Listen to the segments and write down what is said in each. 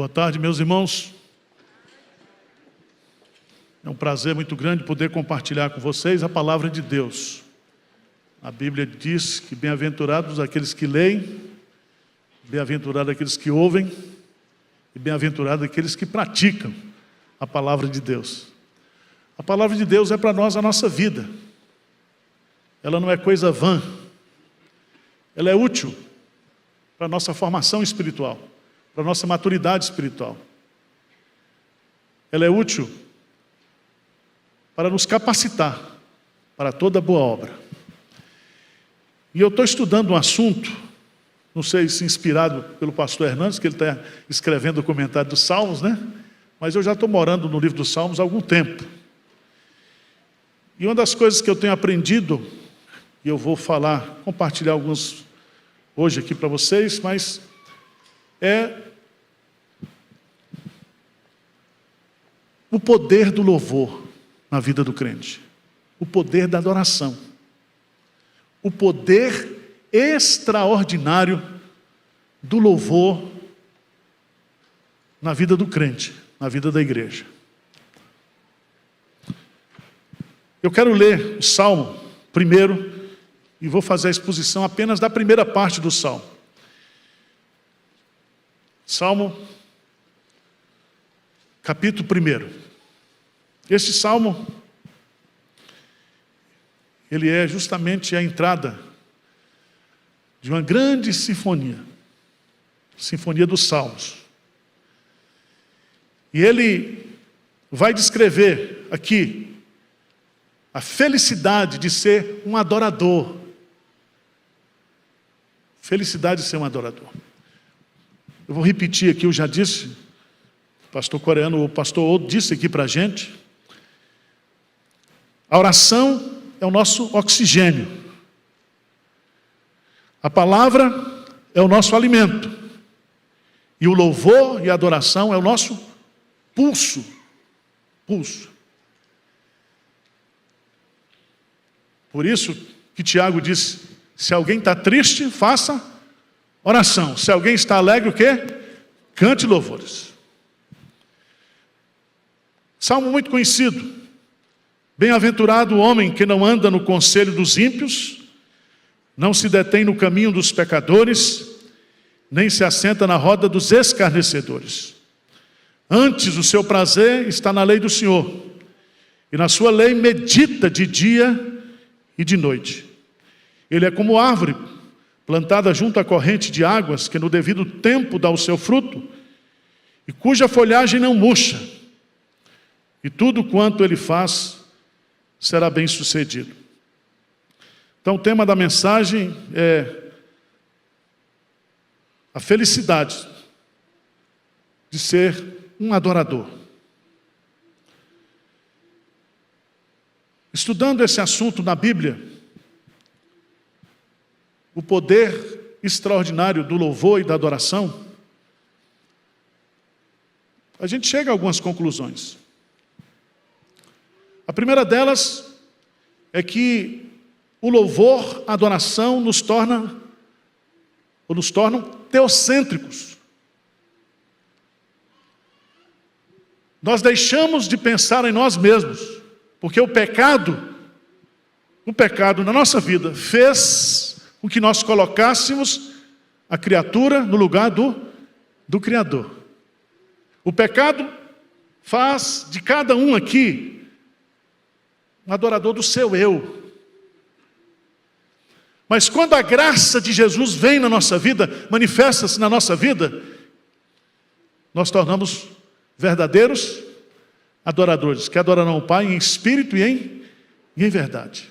Boa tarde, meus irmãos. É um prazer muito grande poder compartilhar com vocês a palavra de Deus. A Bíblia diz que bem-aventurados aqueles que leem, bem-aventurados aqueles que ouvem e bem-aventurados aqueles que praticam a palavra de Deus. A palavra de Deus é para nós a nossa vida. Ela não é coisa vã. Ela é útil para a nossa formação espiritual, para a nossa maturidade espiritual. Ela é útil para nos capacitar para toda boa obra. E eu estou estudando um assunto, não sei se inspirado pelo pastor Hernandes, que ele está escrevendo o comentário dos Salmos, né? Mas eu já estou morando no livro dos Salmos há algum tempo. E uma das coisas que eu tenho aprendido, e eu vou compartilhar alguns hoje aqui para vocês, mas é o poder do louvor na vida do crente, o poder da adoração, o poder extraordinário do louvor na vida do crente, na vida da igreja. Eu quero ler o Salmo primeiro e vou fazer a exposição apenas da primeira parte do Salmo. Salmo, capítulo 1. Este Salmo, ele é justamente a entrada de uma grande sinfonia, Sinfonia dos Salmos. E ele vai descrever aqui a felicidade de ser um adorador. Felicidade de ser um adorador. Eu vou repetir aqui, eu já disse, o pastor coreano, o pastor Odo disse aqui para a gente, a oração é o nosso oxigênio. A palavra é o nosso alimento. E o louvor e a adoração é o nosso pulso. Por isso que Tiago disse, se alguém está triste, faça oração. Se alguém está alegre, o quê? Cante louvores. Salmo muito conhecido. Bem-aventurado o homem que não anda no conselho dos ímpios, não se detém no caminho dos pecadores, nem se assenta na roda dos escarnecedores. Antes o seu prazer está na lei do Senhor, e na sua lei medita de dia e de noite. Ele é como árvore plantada junto à corrente de águas, que no devido tempo dá o seu fruto, e cuja folhagem não murcha, e tudo quanto ele faz será bem sucedido. Então o tema da mensagem é a felicidade de ser um adorador. Estudando esse assunto na Bíblia, o poder extraordinário do louvor e da adoração, a gente chega a algumas conclusões. A primeira delas é que o louvor, a adoração nos tornam teocêntricos. Nós deixamos de pensar em nós mesmos, porque o pecado na nossa vida fez com que nós colocássemos a criatura no lugar do Criador. O pecado faz de cada um aqui um adorador do seu eu. Mas quando a graça de Jesus vem na nossa vida, manifesta-se na nossa vida, nós tornamos verdadeiros adoradores, que adorarão o Pai em espírito e em verdade.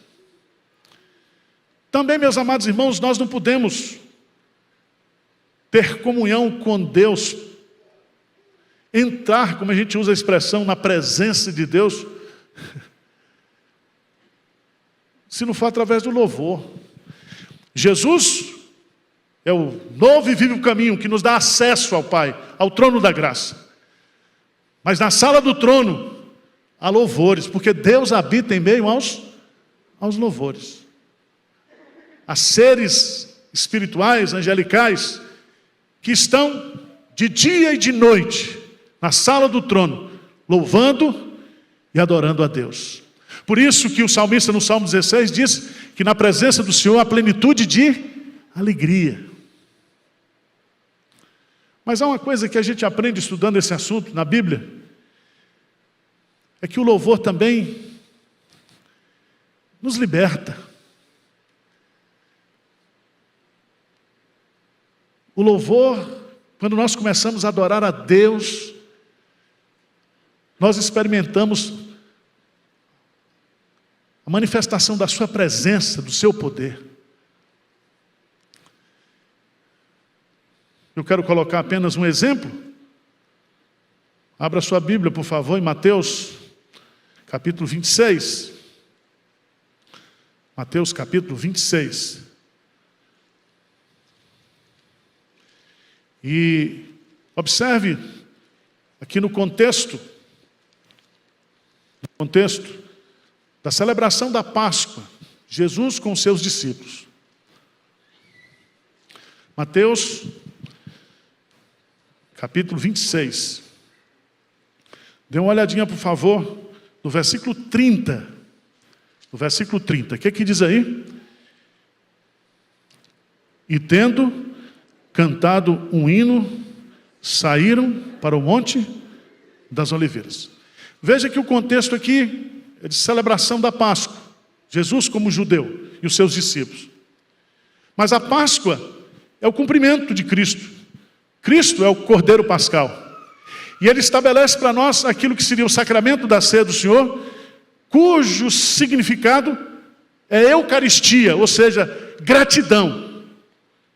Também, meus amados irmãos, nós não podemos ter comunhão com Deus, entrar, como a gente usa a expressão, na presença de Deus, se não for através do louvor. Jesus é o novo e vivo caminho que nos dá acesso ao Pai, ao trono da graça. Mas na sala do trono há louvores, porque Deus habita em meio aos louvores. Há seres espirituais, angelicais, que estão de dia e de noite, na sala do trono, louvando e adorando a Deus. Por isso que o salmista no Salmo 16 diz que na presença do Senhor há plenitude de alegria. Mas há uma coisa que a gente aprende estudando esse assunto na Bíblia, é que o louvor também nos liberta. O louvor, quando nós começamos a adorar a Deus, nós experimentamos a manifestação da sua presença, do seu poder. Eu quero colocar apenas um exemplo. Abra sua Bíblia, por favor, em Mateus, capítulo 26. Mateus, capítulo 26. E observe aqui no contexto da celebração da Páscoa, Jesus com os seus discípulos. Mateus, capítulo 26. Dê uma olhadinha, por favor, no versículo 30. No versículo 30. O que diz aí? E tendo cantado um hino, saíram para o Monte das Oliveiras. Veja que o contexto aqui é de celebração da Páscoa. Jesus como judeu e os seus discípulos. Mas a Páscoa é o cumprimento de Cristo. Cristo é o Cordeiro Pascal. E Ele estabelece para nós aquilo que seria o sacramento da ceia do Senhor, cujo significado é Eucaristia, ou seja, gratidão.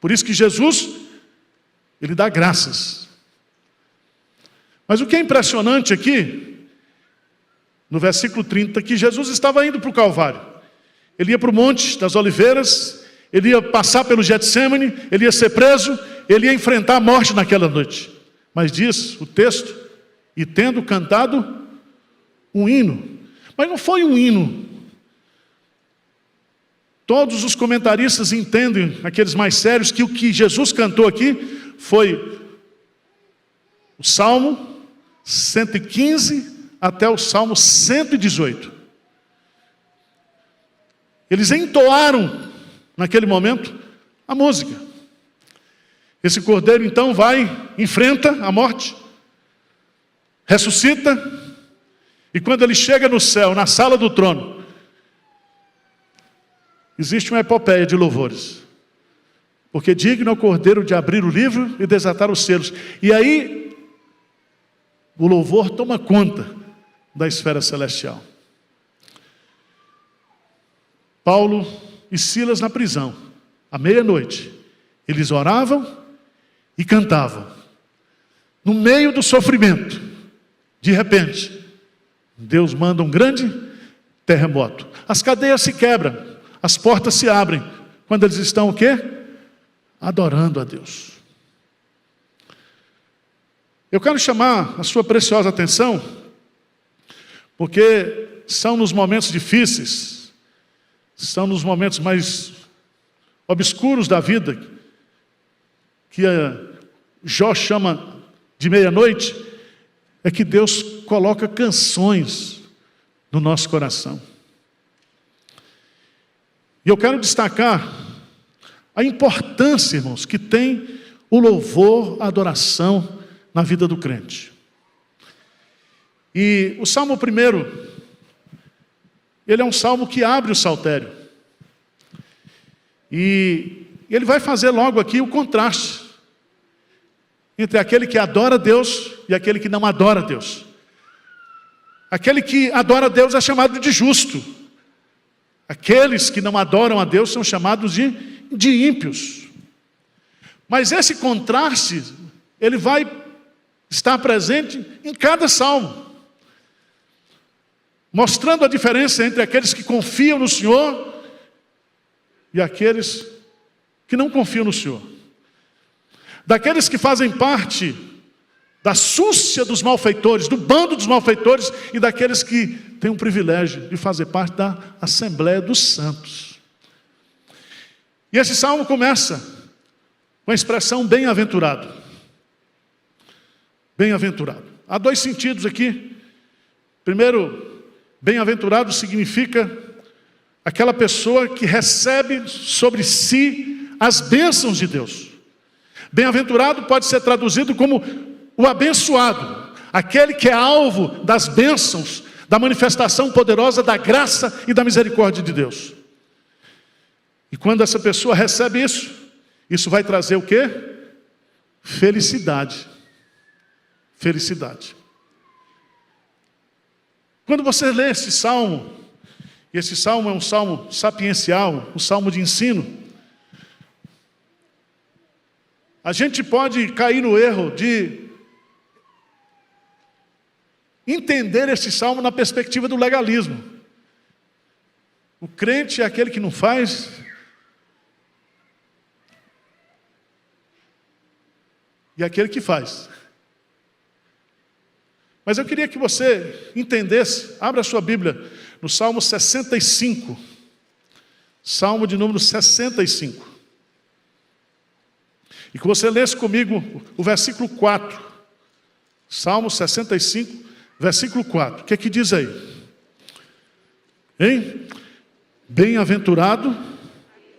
Por isso que Jesus, Ele dá graças. Mas o que é impressionante aqui, no versículo 30, que Jesus estava indo para o Calvário. Ele ia para o Monte das Oliveiras, Ele ia passar pelo Getsêmani, Ele ia ser preso, Ele ia enfrentar a morte naquela noite. Mas diz o texto, e tendo cantado um hino. Mas não foi um hino. Todos os comentaristas entendem, aqueles mais sérios, que o que Jesus cantou aqui foi o Salmo 115 até o Salmo 118. Eles entoaram, naquele momento, a música. Esse cordeiro então vai, enfrenta a morte, ressuscita, e quando ele chega no céu, na sala do trono, existe uma epopeia de louvores. Porque digno é o cordeiro de abrir o livro e desatar os selos. E aí, o louvor toma conta da esfera celestial. Paulo e Silas na prisão, à meia-noite, eles oravam e cantavam. No meio do sofrimento, de repente, Deus manda um grande terremoto. As cadeias se quebram, as portas se abrem. Quando eles estão o quê? Adorando a Deus. Eu quero chamar a sua preciosa atenção, porque são nos momentos difíceis, são nos momentos mais obscuros da vida, que Jó chama de meia-noite, é que Deus coloca canções no nosso coração. E eu quero destacar a importância, irmãos, que tem o louvor, a adoração na vida do crente. E o Salmo 1, ele é um salmo que abre o saltério. E ele vai fazer logo aqui o contraste entre aquele que adora a Deus e aquele que não adora a Deus. Aquele que adora a Deus é chamado de justo. Aqueles que não adoram a Deus são chamados de ímpios. Mas esse contraste, ele vai estar presente em cada salmo, mostrando a diferença entre aqueles que confiam no Senhor e aqueles que não confiam no Senhor. Daqueles que fazem parte da súcia dos malfeitores, do bando dos malfeitores, e daqueles que têm o privilégio de fazer parte da Assembleia dos Santos. E esse salmo começa com a expressão bem-aventurado. Bem-aventurado. Há dois sentidos aqui. Primeiro, bem-aventurado significa aquela pessoa que recebe sobre si as bênçãos de Deus. Bem-aventurado pode ser traduzido como o abençoado, aquele que é alvo das bênçãos, da manifestação poderosa da graça e da misericórdia de Deus. E quando essa pessoa recebe isso, isso vai trazer o quê? Felicidade. Felicidade. Quando você lê esse salmo, e esse salmo é um salmo sapiencial, um salmo de ensino, a gente pode cair no erro de entender esse salmo na perspectiva do legalismo. O crente é aquele que não faz, e aquele que faz. Mas eu queria que você entendesse, abra a sua Bíblia, no Salmo 65. Salmo de número 65. E que você lesse comigo o versículo 4. Salmo 65, versículo 4. O que é que diz aí? Hein? Bem-aventurado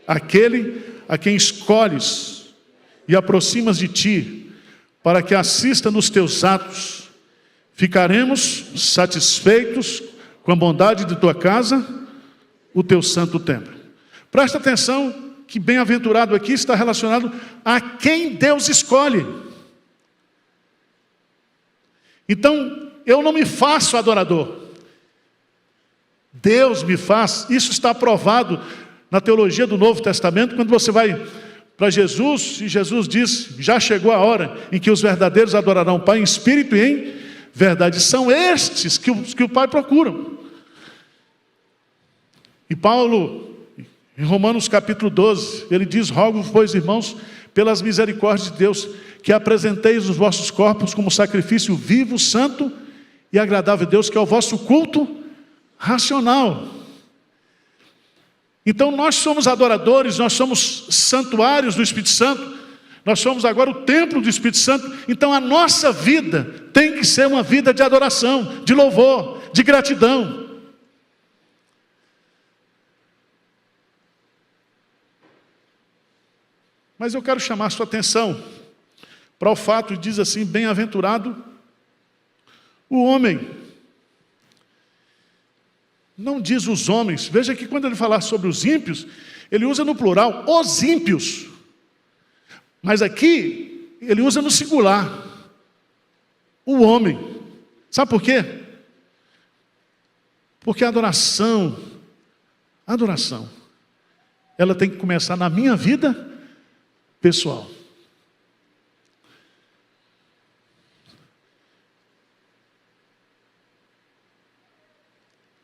aquele a quem escolhes e aproximas de ti, para que assista nos teus atos. Ficaremos satisfeitos com a bondade de tua casa, o teu santo templo. Presta atenção que bem-aventurado aqui está relacionado a quem Deus escolhe. Então, eu não me faço adorador. Deus me faz. Isso está provado na teologia do Novo Testamento, quando você vai para Jesus, e Jesus diz, já chegou a hora em que os verdadeiros adorarão o Pai em espírito e em verdade. São estes que o Pai procura. E Paulo, em Romanos capítulo 12, ele diz, rogo, pois, irmãos, pelas misericórdias de Deus, que apresenteis os vossos corpos como sacrifício vivo, santo e agradável a Deus, que é o vosso culto racional. Então nós somos adoradores, nós somos santuários do Espírito Santo, nós somos agora o templo do Espírito Santo. Então a nossa vida tem que ser uma vida de adoração, de louvor, de gratidão. Mas eu quero chamar a sua atenção para o fato, diz assim, bem-aventurado o homem. Não diz os homens. Veja que quando ele falar sobre os ímpios, ele usa no plural, os ímpios. Mas aqui, ele usa no singular, o homem. Sabe por quê? Porque a adoração, ela tem que começar na minha vida pessoal.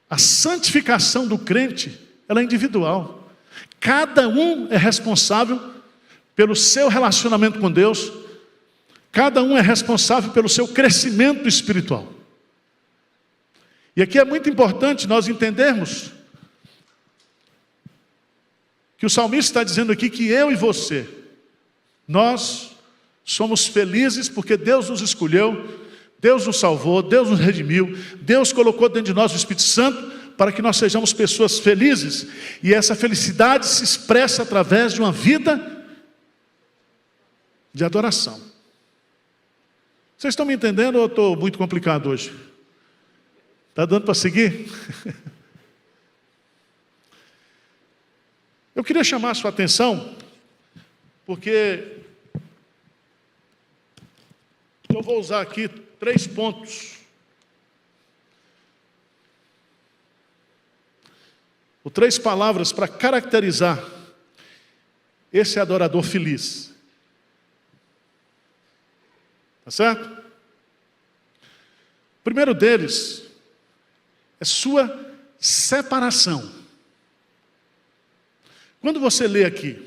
A santificação do crente, ela é individual. Cada um é responsável pelo seu relacionamento com Deus. Cada um é responsável pelo seu crescimento espiritual. E aqui é muito importante nós entendermos que o salmista está dizendo aqui que eu e você, nós somos felizes porque Deus nos escolheu, Deus nos salvou, Deus nos redimiu, Deus colocou dentro de nós o Espírito Santo para que nós sejamos pessoas felizes. E essa felicidade se expressa através de uma vida de adoração. Vocês estão me entendendo ou eu estou muito complicado hoje? Está dando para seguir? Eu queria chamar a sua atenção, porque eu vou usar aqui 3 pontos. Ou 3 palavras para caracterizar esse adorador feliz. Tá certo? O primeiro deles é sua separação. Quando você lê aqui,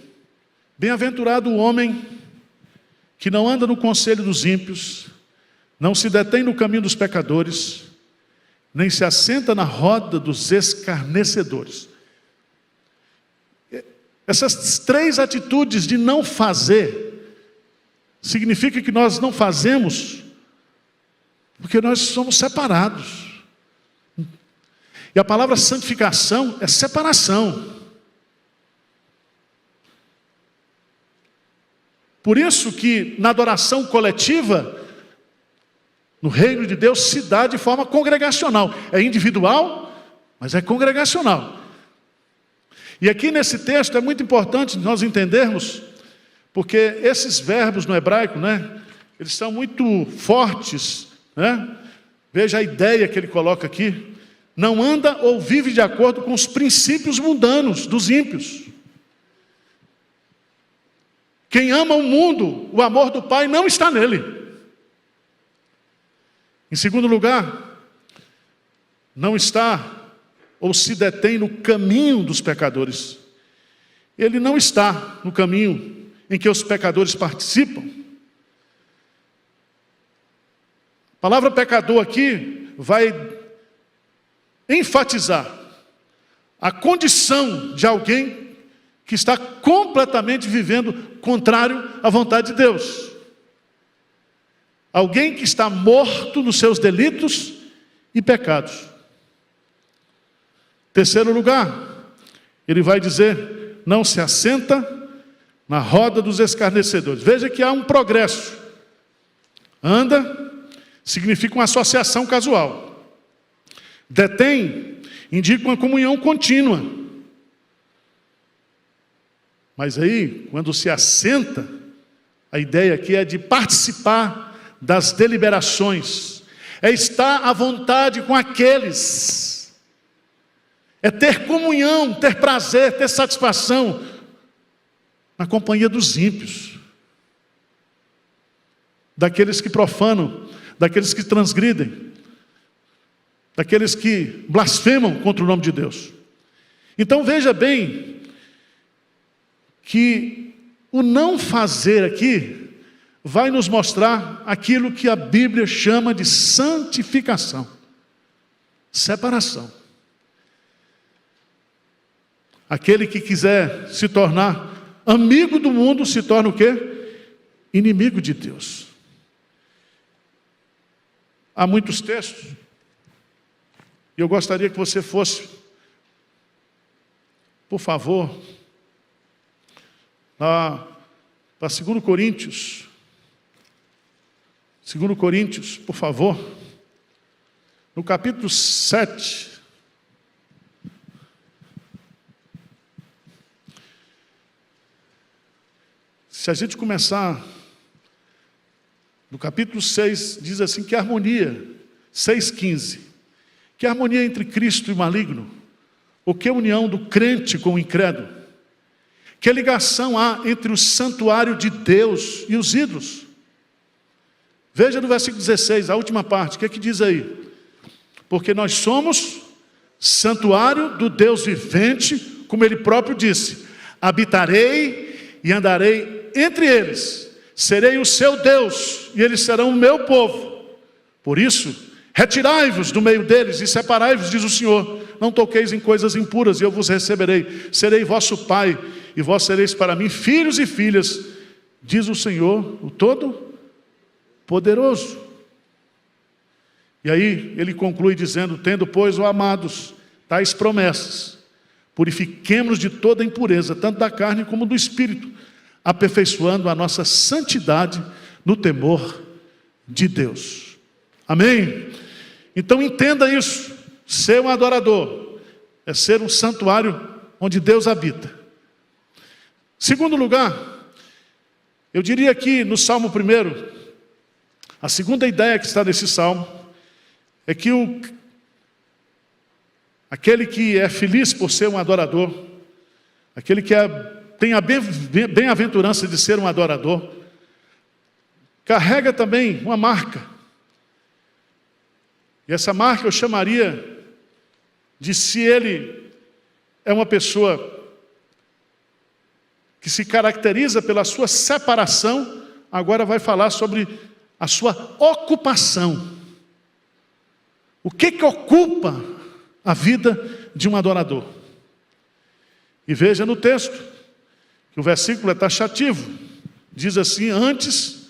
bem-aventurado o homem que não anda no conselho dos ímpios, não se detém no caminho dos pecadores, nem se assenta na roda dos escarnecedores. Essas 3 atitudes de não fazer, significa que nós não fazemos Porque nós somos separados. E a palavra santificação é separação. Por isso que na adoração coletiva, no reino de Deus, se dá de forma congregacional. É individual, mas é congregacional. E aqui nesse texto é muito importante nós entendermos, porque esses verbos no hebraico, eles são muito fortes, Veja a ideia que ele coloca aqui. Não anda ou vive de acordo com os princípios mundanos dos ímpios. Quem ama o mundo, o amor do Pai não está nele. Em segundo lugar, não está ou se detém no caminho dos pecadores. Ele não está no caminho em que os pecadores participam. A palavra pecador aqui vai enfatizar a condição de alguém que está completamente vivendo contrário à vontade de Deus. Alguém que está morto nos seus delitos e pecados. Terceiro lugar, ele vai dizer, não se assenta na roda dos escarnecedores. Veja que há um progresso. Anda significa uma associação casual. Detém indica uma comunhão contínua. Mas aí, quando se assenta, a ideia aqui é de participar das deliberações, é estar à vontade com aqueles, é ter comunhão, ter prazer, ter satisfação na companhia dos ímpios, daqueles que profanam, daqueles que transgridem, daqueles que blasfemam contra o nome de Deus. Então veja bem que o não fazer aqui vai nos mostrar aquilo que a Bíblia chama de santificação, separação. Aquele que quiser se tornar amigo do mundo se torna o quê? Inimigo de Deus. Há muitos textos, e eu gostaria que você fosse, por favor, para 2 Coríntios. 2 Coríntios, por favor. No capítulo 7. Se a gente começar no capítulo 6, diz assim, que harmonia, 6,15. Que harmonia entre Cristo e o maligno? Ou que união do crente com o incrédulo? Que ligação há entre o santuário de Deus e os ídolos? Veja no versículo 16, a última parte, o que é que diz aí? Porque nós somos santuário do Deus vivente, como Ele próprio disse, habitarei e andarei entre eles, serei o seu Deus, e eles serão o meu povo. Por isso, retirai-vos do meio deles e separai-vos, diz o Senhor, não toqueis em coisas impuras, e eu vos receberei, serei vosso Pai, e vós sereis para mim filhos e filhas, diz o Senhor, o Todo-Poderoso. E aí ele conclui dizendo, tendo, pois, ó amados, tais promessas, purifiquemo-nos de toda impureza, tanto da carne como do espírito, aperfeiçoando a nossa santidade no temor de Deus. Amém? Então entenda isso, ser um adorador é ser um santuário onde Deus habita. Segundo lugar, eu diria aqui no Salmo 1, a segunda ideia que está nesse Salmo, é que aquele que é feliz por ser um adorador, aquele que tem a bem-aventurança de ser um adorador, carrega também uma marca. E essa marca eu chamaria de, se ele é uma pessoa que se caracteriza pela sua separação, agora vai falar sobre a sua ocupação. O que ocupa a vida de um adorador? E veja no texto, que o versículo é taxativo. Diz assim, antes,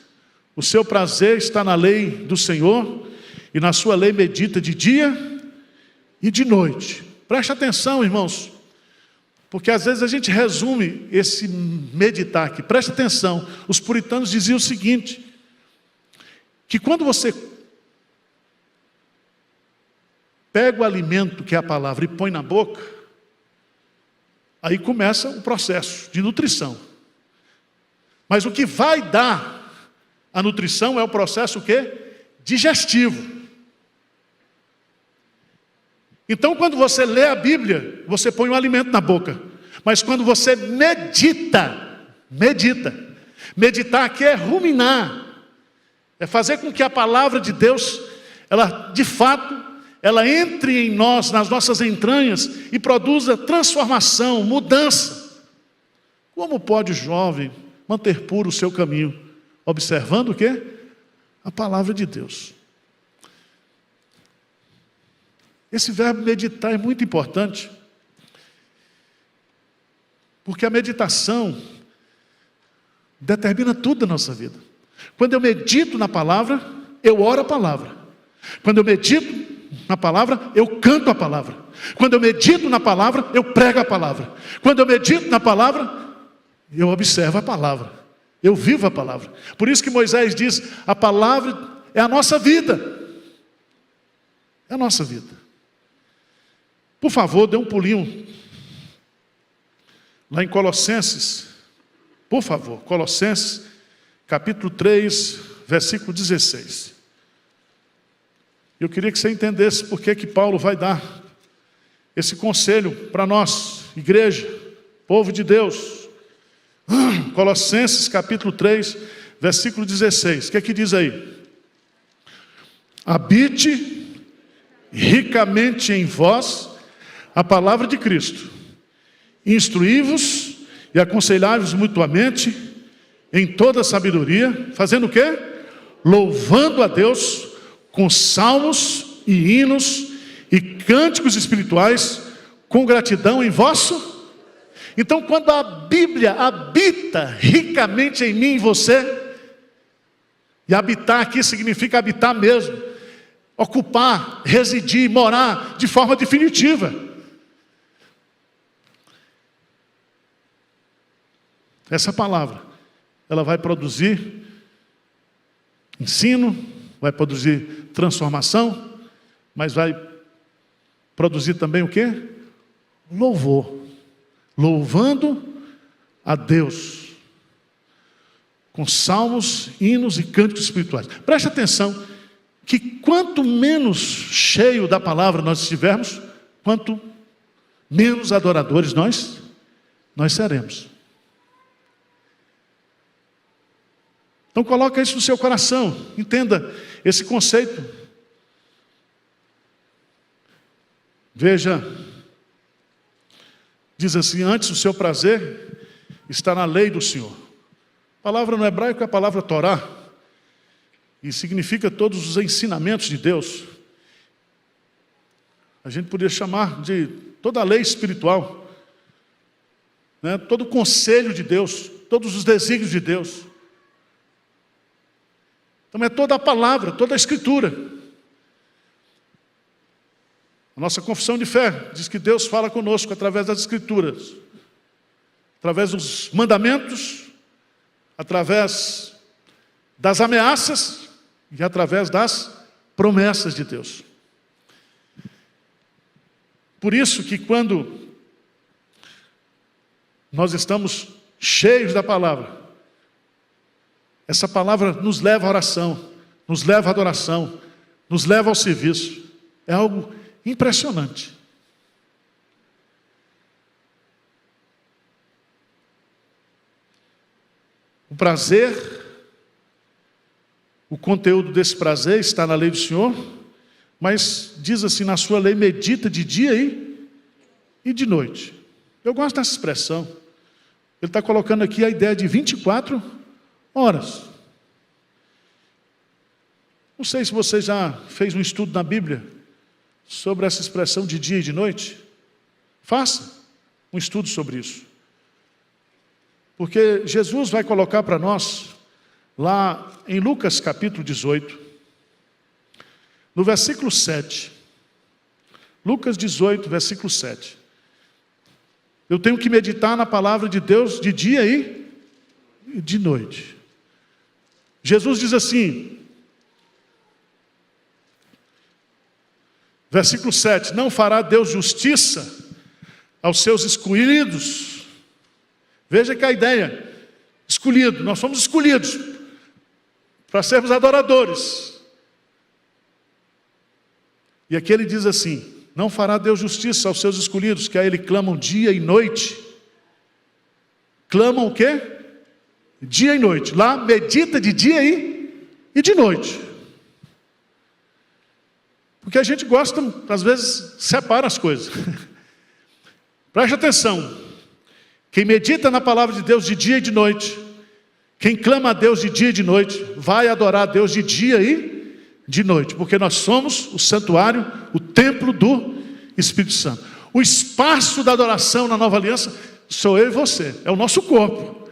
o seu prazer está na lei do Senhor, e na sua lei medita de dia e de noite. Preste atenção, irmãos, porque às vezes a gente resume esse meditar aqui. Preste atenção, os puritanos diziam o seguinte, que quando você pega o alimento que é a palavra e põe na boca, aí começa o processo de nutrição. Mas o que vai dar a nutrição é o processo o quê? Digestivo. Então, quando você lê a Bíblia, você põe um alimento na boca. Mas quando você medita, meditar aqui é ruminar, é fazer com que a palavra de Deus, ela de fato, ela entre em nós, nas nossas entranhas e produza transformação, mudança. Como pode o jovem manter puro o seu caminho? Observando o quê? A palavra de Deus. Esse verbo meditar é muito importante, porque a meditação determina tudo da nossa vida. Quando eu medito na palavra, eu oro a palavra. Quando eu medito na palavra, eu canto a palavra. Quando eu medito na palavra, eu prego a palavra. Quando eu medito na palavra, eu observo a palavra. Eu vivo a palavra. Por isso que Moisés diz, a palavra é a nossa vida. É a nossa vida. Por favor, dê um pulinho lá em Colossenses. Por favor, Colossenses, capítulo 3, versículo 16. Eu queria que você entendesse por que Paulo vai dar esse conselho para nós, igreja, povo de Deus. Colossenses capítulo 3, versículo 16. O que é que diz aí? Habite ricamente em vós a palavra de Cristo. Instruí-vos e aconselhai-vos mutuamente em toda sabedoria, fazendo o quê? Louvando a Deus com salmos e hinos e cânticos espirituais, com gratidão em vosso. Então, quando a Bíblia habita ricamente em mim e em você, e habitar aqui significa habitar mesmo, ocupar, residir, morar de forma definitiva. Essa palavra, ela vai produzir ensino, vai produzir transformação, mas vai produzir também o quê? Louvor. Louvando a Deus com salmos, hinos e cânticos espirituais. Preste atenção que quanto menos cheio da palavra nós estivermos, quanto menos adoradores nós seremos. Então coloca isso no seu coração, entenda esse conceito. Veja, diz assim, antes o seu prazer está na lei do Senhor. A palavra no hebraico é a palavra Torá, e significa todos os ensinamentos de Deus. A gente poderia chamar de toda a lei espiritual, né? Todo o conselho de Deus, todos os desígnios de Deus. Então é toda a palavra, toda a escritura. A nossa confissão de fé diz que Deus fala conosco através das escrituras, através dos mandamentos, através das ameaças e através das promessas de Deus. Por isso que quando nós estamos cheios da palavra, essa palavra nos leva à oração, nos leva à adoração, nos leva ao serviço. É algo impressionante. O prazer, o conteúdo desse prazer está na lei do Senhor, mas diz assim, na sua lei medita de dia e de noite. Eu gosto dessa expressão. Ele está colocando aqui a ideia de 24 horas. Não sei se você já fez um estudo na Bíblia sobre essa expressão de dia e de noite. Faça um estudo sobre isso. Porque Jesus vai colocar para nós, lá em Lucas capítulo 18, no versículo 7. Lucas 18, versículo 7. Eu tenho que meditar na palavra de Deus de dia e de noite. Jesus diz assim, versículo 7, não fará Deus justiça aos seus escolhidos. Veja que a ideia, escolhido, nós somos escolhidos para sermos adoradores. E aqui ele diz assim, não fará Deus justiça aos seus escolhidos, que a Ele clamam dia e noite. Clamam o quê? Dia e noite. Lá medita de dia e de noite. Porque a gente gosta, às vezes, separa as coisas. Preste atenção. Quem medita na palavra de Deus de dia e de noite, quem clama a Deus de dia e de noite, vai adorar a Deus de dia e de noite, porque nós somos o santuário, o templo do Espírito Santo. O espaço da adoração na nova aliança sou eu e você, é o nosso corpo.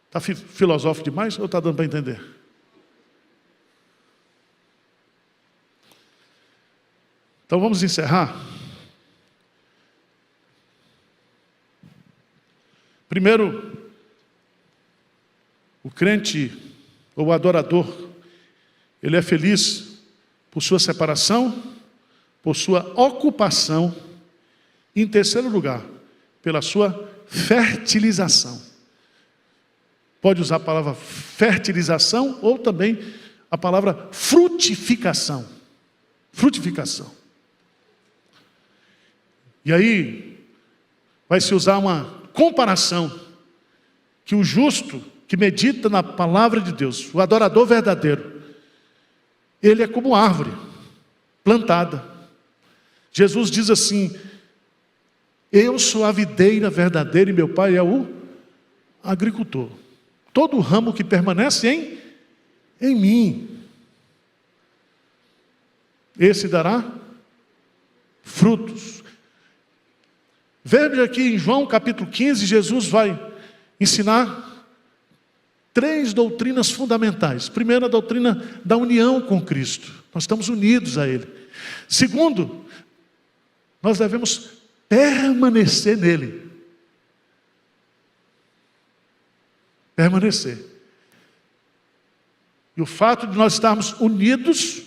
Está filosófico demais ou está dando para entender? Então vamos encerrar. Primeiro, o crente ou o adorador, ele é feliz por sua separação, por sua ocupação, e em terceiro lugar, pela sua fertilização. Pode usar a palavra fertilização ou também a palavra frutificação. Frutificação. E aí vai se usar uma comparação que o justo que medita na palavra de Deus, o adorador verdadeiro, ele é como árvore plantada. Jesus diz assim, eu sou a videira verdadeira e meu pai é o agricultor. Todo ramo que permanece em mim, esse dará frutos. Veja aqui em João capítulo 15, Jesus vai ensinar 3 doutrinas fundamentais. Primeiro, a doutrina da união com Cristo. Nós estamos unidos a Ele. Segundo, nós devemos permanecer nele. Permanecer. E o fato de nós estarmos unidos,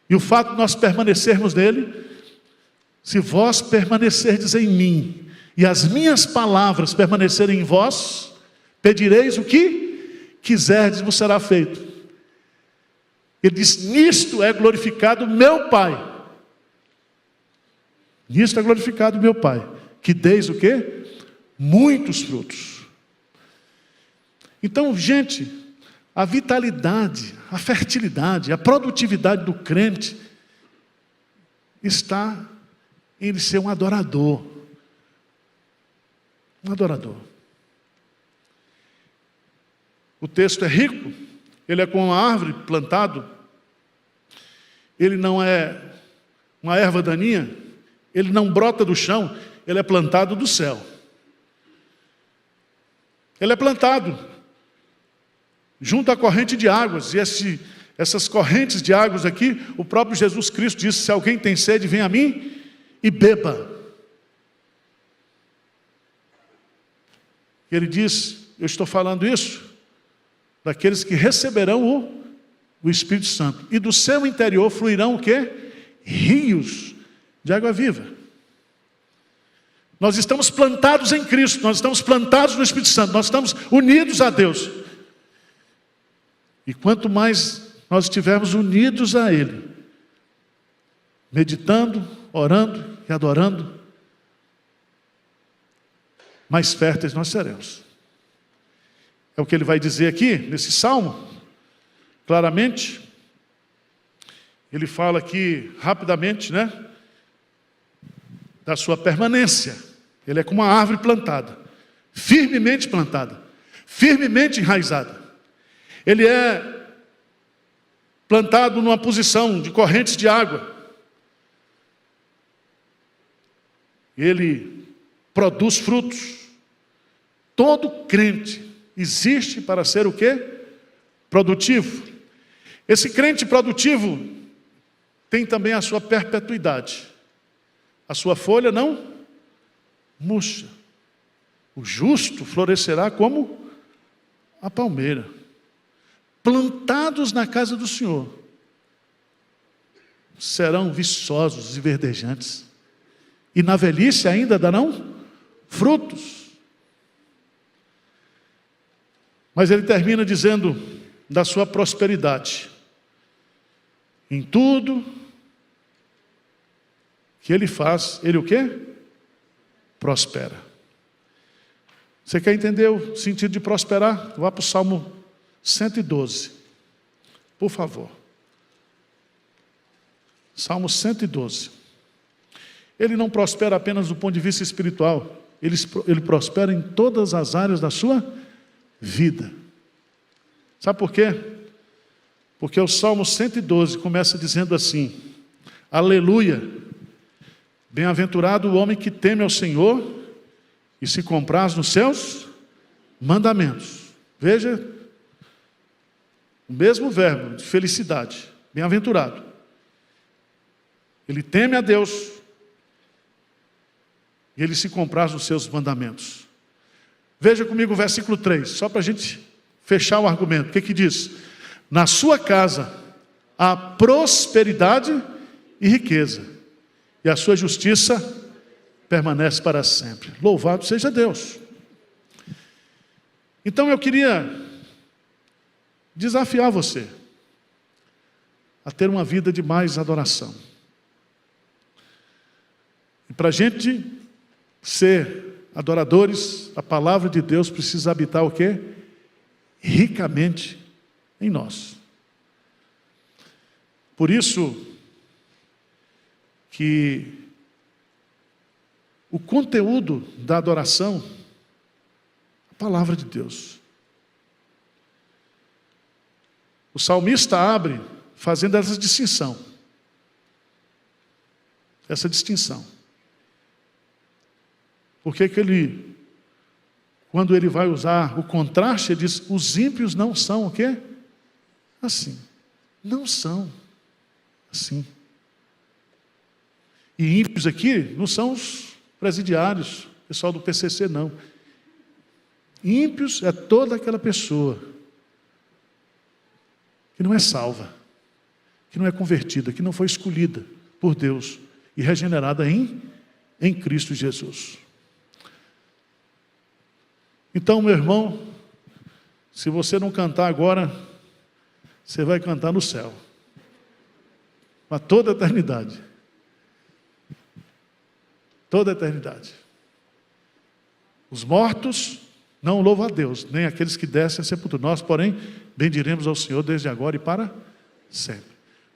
e o fato de nós permanecermos nele, se vós permanecerdes em mim, e as minhas palavras permanecerem em vós, pedireis o que quiserdes, vos será feito. Ele diz, nisto é glorificado meu Pai. Nisto é glorificado meu Pai, que deis o quê? Muitos frutos. Então, gente, a vitalidade, a fertilidade, a produtividade do crente está em ele ser um adorador. Um adorador. O texto é rico, ele é como uma árvore plantado, ele não é uma erva daninha, ele não brota do chão, ele é plantado do céu. Ele é plantado junto à corrente de águas, e essas correntes de águas aqui, o próprio Jesus Cristo disse, se alguém tem sede, vem a mim e beba. Ele diz, eu estou falando isso daqueles que receberão o Espírito Santo. E do seu interior fluirão o quê? Rios de água viva. Nós estamos plantados em Cristo, nós estamos plantados no Espírito Santo, nós estamos unidos a Deus. E quanto mais nós estivermos unidos a Ele, meditando, orando e adorando, mais férteis nós seremos. É o que ele vai dizer aqui, nesse salmo, claramente. Ele fala aqui, rapidamente, né? Da sua permanência. Ele é como uma árvore plantada, firmemente enraizada. Ele é plantado numa posição de correntes de água. Ele produz frutos. Todo crente existe para ser o quê? produtivo. Esse crente produtivo tem também a sua perpetuidade. A sua folha não murcha. O justo florescerá como a palmeira. Plantados na casa do Senhor, serão viçosos e verdejantes. E na velhice ainda darão frutos. Mas ele termina dizendo da sua prosperidade. Em tudo que ele faz, ele o quê? Prospera. Você quer entender o sentido de prosperar? Vá para o Salmo 112. Por favor. Salmo 112. Ele não prospera apenas do ponto de vista espiritual. Ele prospera em todas as áreas da sua vida. Sabe por quê? Porque o Salmo 112 começa dizendo assim: aleluia, bem-aventurado o homem que teme ao Senhor e se compraz nos seus mandamentos. Veja, o mesmo verbo de felicidade, bem-aventurado. Ele teme a Deus e ele se compraz nos seus mandamentos. Veja comigo o versículo 3, só para a gente fechar o argumento. O que diz? Na sua casa há prosperidade e riqueza, e a sua justiça permanece para sempre. Louvado seja Deus. Então eu queria desafiar você a ter uma vida de mais adoração. E para a gente ser adoradores, a palavra de Deus precisa habitar o quê? Ricamente em nós. Por isso que o conteúdo da adoração, a palavra de Deus. O salmista abre fazendo essa distinção. Essa distinção. Porque ele, quando ele vai usar o contraste, ele diz: os ímpios não são o quê? Assim. Não são assim. E ímpios aqui não são os presidiários, o pessoal do PCC, não. Ímpios é toda aquela pessoa que não é salva, que não é convertida, que não foi escolhida por Deus e regenerada em Cristo Jesus. Então, meu irmão, se você não cantar agora, você vai cantar no céu, para toda a eternidade. Toda a eternidade. Os mortos não louvam a Deus, nem aqueles que descem a sepultura. Nós, porém, bendiremos ao Senhor desde agora e para sempre.